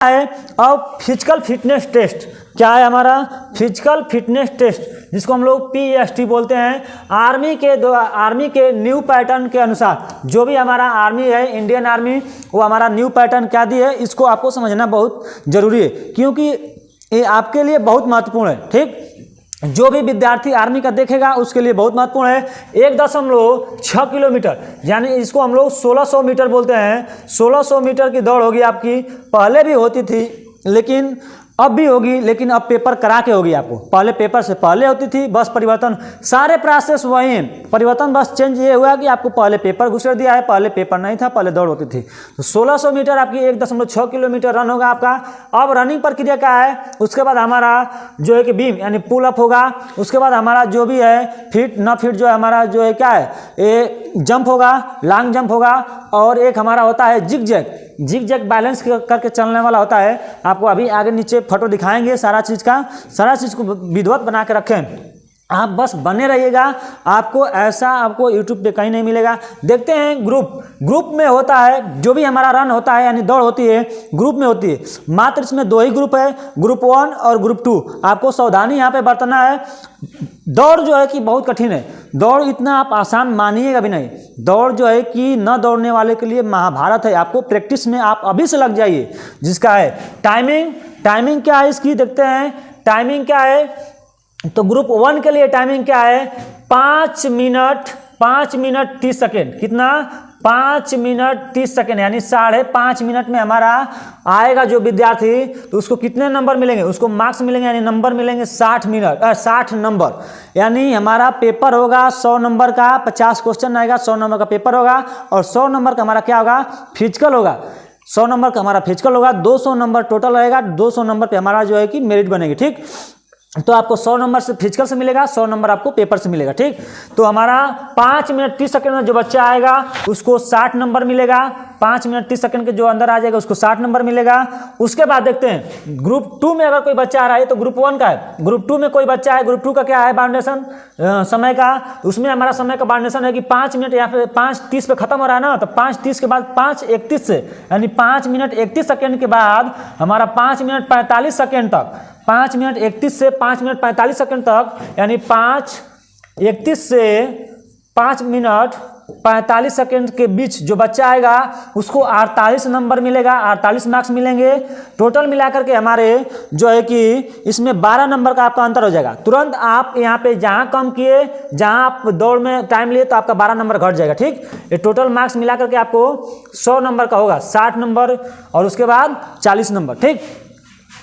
है अब physical fitness test. क्या है हमारा फिजिकल फिटनेस टेस्ट, जिसको हम लोग PST बोलते हैं। आर्मी के न्यू पैटर्न के अनुसार जो भी हमारा आर्मी है, इंडियन आर्मी, वो हमारा न्यू पैटर्न क्या दी है, इसको आपको समझना बहुत जरूरी है, क्योंकि ये आपके लिए बहुत महत्वपूर्ण है। ठीक, जो भी विद्यार्थी आर्मी का देखेगा उसके लिए बहुत महत्वपूर्ण है। 1.6 किलोमीटर, यानी इसको हम लोग 1600 मीटर बोलते हैं। 1600 मीटर की दौड़ होगी आपकी। पहले भी होती थी, लेकिन अब भी होगी, लेकिन अब पेपर करा के होगी आपको। पहले पेपर से पहले होती थी, बस परिवर्तन, सारे प्रोसेस वही हैं, परिवर्तन बस चेंज ये हुआ कि आपको पहले पेपर घुसेड़ दिया है, पहले पेपर नहीं था, पहले दौड़ होती थी। तो 1600 मीटर आपकी 1.6 किलोमीटर रन होगा आपका। अब रनिंग प्रक्रिया क्या है, उसके बाद हमारा जो है कि बीम यानी पुल अप होगा। उसके बाद हमारा जो भी है फिट न फिट जो है हमारा जो है क्या है, ये जंप होगा, लॉन्ग जंप होगा। और एक हमारा होता है जिग जैग बैलेंस करके चलने वाला होता है। आपको अभी आगे नीचे फोटो दिखाएंगे सारा चीज़ को विधिवत बना के रखें। आप बस बने रहिएगा, आपको ऐसा आपको यूट्यूब पे कहीं नहीं मिलेगा। देखते हैं ग्रुप में होता है, जो भी हमारा रन होता है यानी दौड़ होती है ग्रुप में होती है। मात्र इसमें 2 ही ग्रुप है, ग्रुप 1 और ग्रुप 2। आपको सावधानी यहाँ पे बरतना है। दौड़ जो है कि बहुत कठिन है, दौड़ इतना आप आसान मानिएगा भी नहीं। दौड़ जो है कि न दौड़ने वाले के लिए महाभारत है। आपको प्रैक्टिस में आप अभी से लग जाइए। जिसका है टाइमिंग क्या है इसकी, देखते हैं टाइमिंग क्या है। तो ग्रुप 1 के लिए टाइमिंग क्या है, 5 मिनट 30 सेकेंड। कितना, 5 मिनट 30 सेकेंड, यानी 5.5 मिनट में हमारा आएगा जो विद्यार्थी, तो उसको कितने नंबर मिलेंगे, उसको मार्क्स मिलेंगे, यानी नंबर मिलेंगे 60 नंबर। यानी हमारा पेपर होगा 100 नंबर का, 50 क्वेश्चन आएगा, 100 नंबर का पेपर होगा। और 100 नंबर का हमारा क्या होगा, फिजिकल होगा। 100 नंबर का हमारा फिजिकल होगा, 200 नंबर टोटल रहेगा। 200 नंबर पे हमारा जो है कि मेरिट बनेगी। ठीक, तो आपको 100 नंबर से फिजिकल से मिलेगा, 100 नंबर आपको पेपर से मिलेगा। ठीक, तो हमारा 5 मिनट 30 सेकंड में जो बच्चा आएगा उसको 60 नंबर मिलेगा। 5 मिनट 30 सेकंड के जो अंदर आ जाएगा उसको 60 नंबर मिलेगा। उसके बाद देखते हैं ग्रुप 2 में अगर कोई बच्चा आ रहा है, तो ग्रुप 1 का है, ग्रुप 2 में कोई बच्चा है, ग्रुप 2 का क्या है बाउंडेशन समय का। उसमें हमारा समय का बाउंडेशन है कि 5 मिनट, यहाँ पे 5:30 पे खत्म हो रहा है ना, तो 5:30 के बाद 5:31 से, यानी 5 मिनट 31 सेकेंड के बाद हमारा 5 मिनट 45 सेकेंड तक, 5 मिनट 31 से 5 मिनट 45 सेकेंड तक, यानी 5:31 से 5 मिनट 45 सेकेंड के बीच जो बच्चा आएगा उसको 48 नंबर मिलेगा, 48 मार्क्स मिलेंगे। टोटल मिलाकर के हमारे जो है कि इसमें 12 नंबर का आपका अंतर हो जाएगा। तुरंत आप यहाँ पे जहाँ कम किए, जहाँ आप दौड़ में टाइम लिए, तो आपका 12 नंबर घट जाएगा। ठीक, ये टोटल मार्क्स मिलाकर के आपको 100 नंबर का होगा, 60 नंबर और उसके बाद 40 नंबर। ठीक,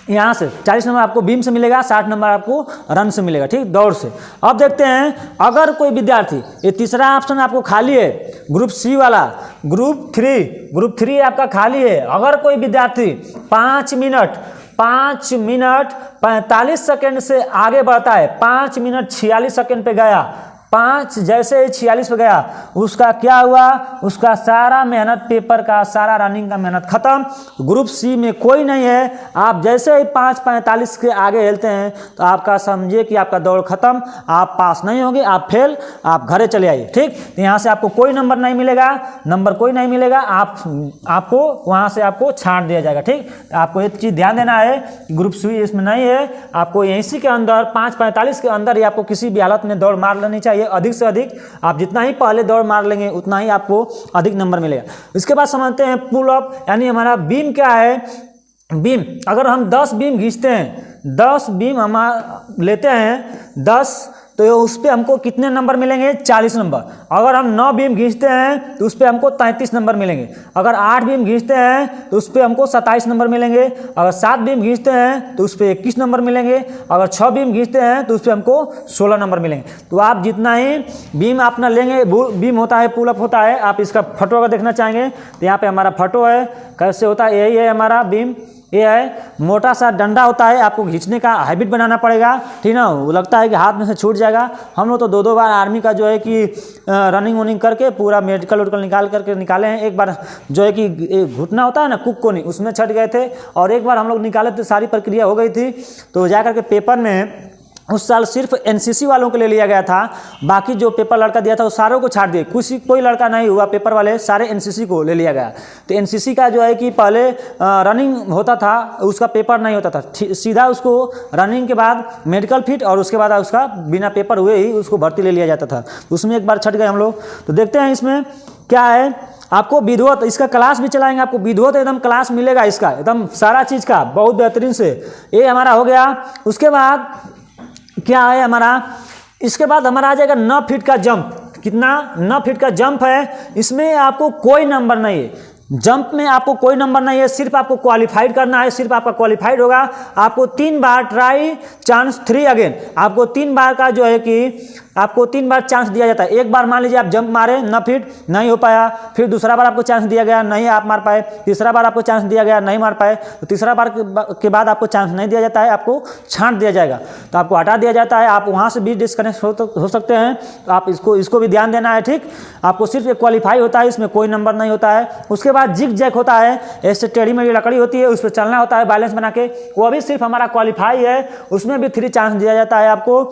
यहाँ से 40 नंबर आपको बीम से मिलेगा, 60 नंबर आपको रन से मिलेगा। ठीक, दौड़ से। अब देखते हैं अगर कोई विद्यार्थी, ये तीसरा ऑप्शन आपको खाली है, ग्रुप C वाला, ग्रुप 3 आपका खाली है। अगर कोई विद्यार्थी 5 मिनट 45 सेकेंड से आगे बढ़ता है, 5 मिनट 46 सेकेंड पे गया, 5 जैसे ही 46 पे गया, उसका क्या हुआ, उसका सारा मेहनत, पेपर का सारा रनिंग का मेहनत खत्म। ग्रुप C में कोई नहीं है। आप जैसे ही 5:45 के आगे हिलते हैं तो आपका समझिए कि आपका दौड़ खत्म, आप पास नहीं होंगे, आप फेल, आप घरे चले आइए। ठीक, तो यहाँ से आपको कोई नंबर नहीं मिलेगा, आपको वहाँ से आपको छांट दिया जाएगा। ठीक, आपको एक चीज़ ध्यान देना है, ग्रुप C इसमें नहीं है। आपको इसी के अंदर 5:45 के अंदर ही आपको किसी भी हालत में दौड़ मार लेनी चाहिए। अधिक से अधिक आप जितना ही पहले दौड़ मार लेंगे उतना ही आपको अधिक नंबर मिलेगा। इसके बाद समझते हैं पुल अप, यानी हमारा बीम क्या है। बीम, अगर हम 10 बीम खींचते हैं, 10 बीम हम लेते हैं 10, तो उस पर हमको कितने नंबर मिलेंगे, 40 नंबर। अगर हम 9 बीम खींचते हैं तो उस पर हमको 33 नंबर मिलेंगे। अगर 8 बीम खींचते हैं तो उस पर हमको 27 नंबर मिलेंगे। अगर 7 बीम खींचते हैं तो उस पर 21 नंबर मिलेंगे। अगर 6 बीम खींचते हैं तो उस पर हमको 16 नंबर मिलेंगे। तो आप जितना ही बीम अपना लेंगे, बीम होता है, पुल अप होता है। आप इसका फोटो अगर देखना चाहेंगे तो यहाँ पर हमारा फोटो है, कैसे होता है, यही है हमारा बीम। ये है मोटा सा डंडा होता है, आपको खींचने का हैबिट बनाना पड़ेगा। ठीक ना, वो लगता है कि हाथ में से छूट जाएगा। हम लोग तो 2 बार आर्मी का जो है कि रनिंग करके पूरा मेडिकल निकाले हैं। एक बार जो है कि घुटना होता है ना, कुक को नहीं, उसमें छट गए थे। और एक बार हम लोग निकाले तो सारी प्रक्रिया हो गई थी, तो जा करके पेपर में उस साल सिर्फ एनसीसी वालों के लिए लिया गया था, बाकी जो पेपर लड़का दिया था वो सारों को छाट दिए, कोई लड़का नहीं हुआ पेपर वाले, सारे एनसीसी को ले लिया गया। तो एनसीसी का जो है कि पहले रनिंग होता था, उसका पेपर नहीं होता था, सीधा उसको रनिंग के बाद मेडिकल फिट और उसके बाद उसका बिना पेपर हुए ही उसको भर्ती ले लिया जाता था। उसमें एक बार छट गए हम लोग। तो देखते हैं इसमें क्या है, आपको विधिवत इसका क्लास भी चलाएंगे, आपको विधिवत एकदम क्लास मिलेगा इसका, एकदम सारा चीज़ का बहुत बेहतरीन से। ये हमारा हो गया। उसके बाद क्या है हमारा, इसके बाद हमारा आ जाएगा 9 फीट का जंप। कितना? 9 फीट का जंप है। इसमें आपको कोई नंबर नहीं है, जंप में आपको कोई नंबर नहीं है, सिर्फ आपको क्वालिफाइड करना है, सिर्फ आपका क्वालिफाइड होगा। आपको 3 बार ट्राई चांस 3 अगेन, आपको 3 बार का जो है कि आपको 3 बार चांस दिया जाता है। एक बार मान लीजिए आप जंप मारे 9 फीट नहीं हो पाया, फिर दूसरा बार आपको चांस दिया गया, नहीं आप मार पाए, तीसरा बार आपको चांस दिया गया, नहीं मार पाए, तो तीसरा बार के बाद आपको चांस नहीं दिया जाता है, आपको छांट दिया जाएगा, तो आपको हटा दिया जाता है। आप वहाँ से भी डिस्कनेक्ट हो सकते हैं, तो आप इसको भी ध्यान देना है, ठीक। आपको सिर्फ एक क्वालिफाई होता है, इसमें कोई नंबर नहीं होता है। उसके बाद जिग जैक होता है, ऐसे टेढ़ी मेढ़ी लकड़ी होती है, उस पर चलना होता है बैलेंस बना के, वो भी सिर्फ हमारा क्वालिफाई है, उसमें भी 3 चांस दिया जाता है आपको,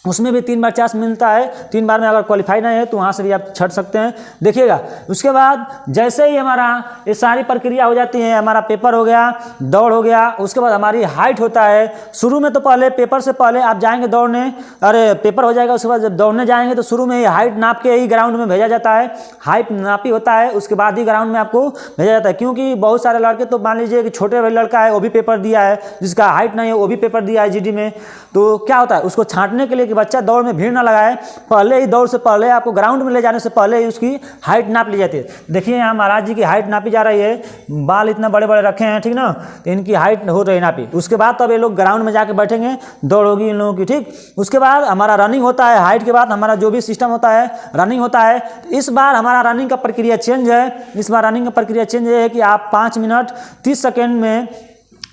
उसमें भी 3 बार चांस मिलता है। 3 बार में अगर क्वालिफाई नहीं है तो वहाँ से भी आप छट सकते हैं, देखिएगा। उसके बाद जैसे ही हमारा ये सारी प्रक्रिया हो जाती है, हमारा पेपर हो गया, दौड़ हो गया, उसके बाद हमारी हाइट होता है। शुरू में तो पहले पेपर से पहले आप जाएंगे दौड़ने, अरे पेपर हो जाएगा, उसके बाद जब दौड़ने जाएंगे तो शुरू में ही हाइट नाप के ही ग्राउंड में भेजा जाता है, हाइट नापी होता है, उसके बाद ही ग्राउंड में आपको भेजा जाता है। क्योंकि बहुत सारे लड़के तो मान लीजिए कि छोटे भाई लड़का है, वो भी पेपर दिया है, जिसका हाइट नहीं है वो भी पेपर दिया है जीडी में, तो क्या होता है उसको छांटने के लिए कि बच्चा दौड़ में भीड़ ना लगाए, पहले ही दौड़ से पहले आपको ग्राउंड में ले जाने से पहले ही उसकी हाइट नाप ली जाती है। देखिए यहाँ महाराज जी की हाइट नापी जा रही है, बाल इतना बड़े बड़े रखे हैं, ठीक ना, तो इनकी हाइट हो रही है नापी। उसके बाद तब ये लोग ग्राउंड में जाके बैठेंगे, दौड़ होगी इन लोगों की, ठीक। उसके बाद हमारा रनिंग होता है, हाइट के बाद हमारा जो भी सिस्टम होता है रनिंग होता है। इस बार हमारा रनिंग का प्रक्रिया चेंज है, इस बार रनिंग का प्रक्रिया चेंज है कि आप 5 मिनट 30 सेकेंड में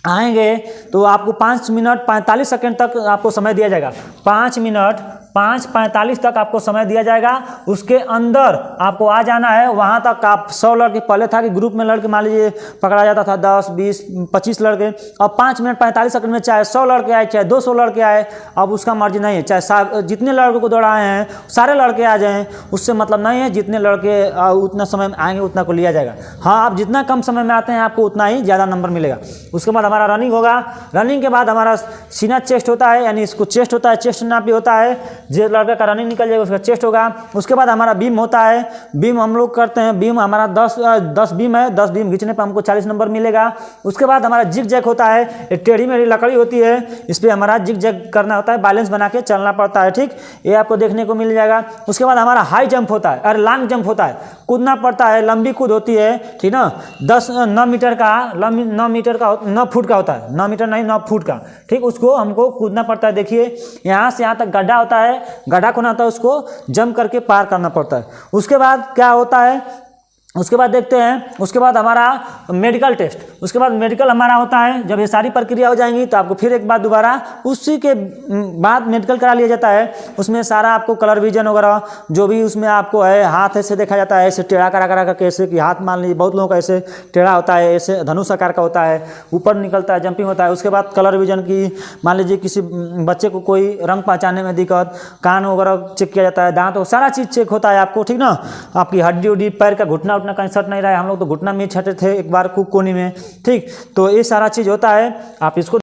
आएंगे तो आपको 5 मिनट 45 सेकेंड तक आपको समय दिया जाएगा। 5 मिनट 5:45 तक आपको समय दिया जाएगा। उसके अंदर आपको आ जाना है, वहाँ तक आप 100 लड़के, पहले था कि ग्रुप में लड़के मान लीजिए पकड़ा जाता था 10, 20, 25 लड़के, अब 5 मिनट 45 सेकंड में चाहे 100 लड़के आए चाहे 200 लड़के आए, अब उसका मर्जी नहीं है, चाहे जितने लड़कों को दौड़ाए हैं सारे लड़के आ जाएँ, उससे मतलब नहीं है, जितने लड़के उतना समय में आएंगे उतना को लिया जाएगा। हाँ, आप जितना कम समय में आते हैं आपको उतना ही ज़्यादा नंबर मिलेगा। उसके बाद हमारा रनिंग होगा, रनिंग के बाद हमारा सीना चेस्ट होता है, यानी इसको चेस्ट होता है, चेस्ट नापी होता है, जो लड़का का रनिंग निकल जाएगा उसका चेस्ट होगा। उसके बाद हमारा बीम होता है, बीम हम लोग करते हैं, बीम हमारा 10 बीम है, 10 बीम खींचने पर हमको 40 नंबर मिलेगा। उसके बाद हमारा जिग जैक होता है, एक टेढ़ी मेढ़ी लकड़ी होती है, इस पर हमारा जिग जैक करना होता है, बैलेंस बना के चलना पड़ता है, ठीक, ये आपको देखने को मिल जाएगा। उसके बाद हमारा हाई जंप होता है और लॉन्ग जंप होता है, कूदना पड़ता है, लंबी कूद होती है, ठीक ना, 9 मीटर का 9 फुट का होता है, 9 मीटर नहीं 9 फुट का, ठीक, उसको हमको कूदना पड़ता है। देखिए यहाँ से यहाँ तक गड्ढा होता है, गड्ढा खोना होता है, उसको जंप करके पार करना पड़ता है। उसके बाद क्या होता है, उसके बाद देखते हैं, उसके बाद हमारा मेडिकल टेस्ट, उसके बाद मेडिकल हमारा होता है। जब ये सारी प्रक्रिया हो जाएंगी तो आपको फिर एक बार दोबारा उसी के बाद मेडिकल करा लिया जाता है। उसमें सारा आपको कलर विजन वगैरह जो भी उसमें आपको है, हाथ ऐसे देखा जाता है, ऐसे टेढ़ा करा करके, ऐसे कि हाथ मान लीजिए बहुत लोगों का ऐसे टेढ़ा होता है, ऐसे धनुष आकार का होता है, ऊपर निकलता है, जंपिंग होता है। उसके बाद कलर विजन की, मान लीजिए किसी बच्चे को कोई रंग पहचानने में दिक्कत, कान वगैरह चेक किया जाता है, दांत, सारा चीज़ चेक होता है आपको, ठीक ना। आपकी हड्डी उड्डी, पैर का घुटना उठना कहीं सट नहीं रहा है, हम लोग तो घुटना में छटे थे एक बार कोनी में, ठीक, तो ये सारा चीज़ होता है। आप इसको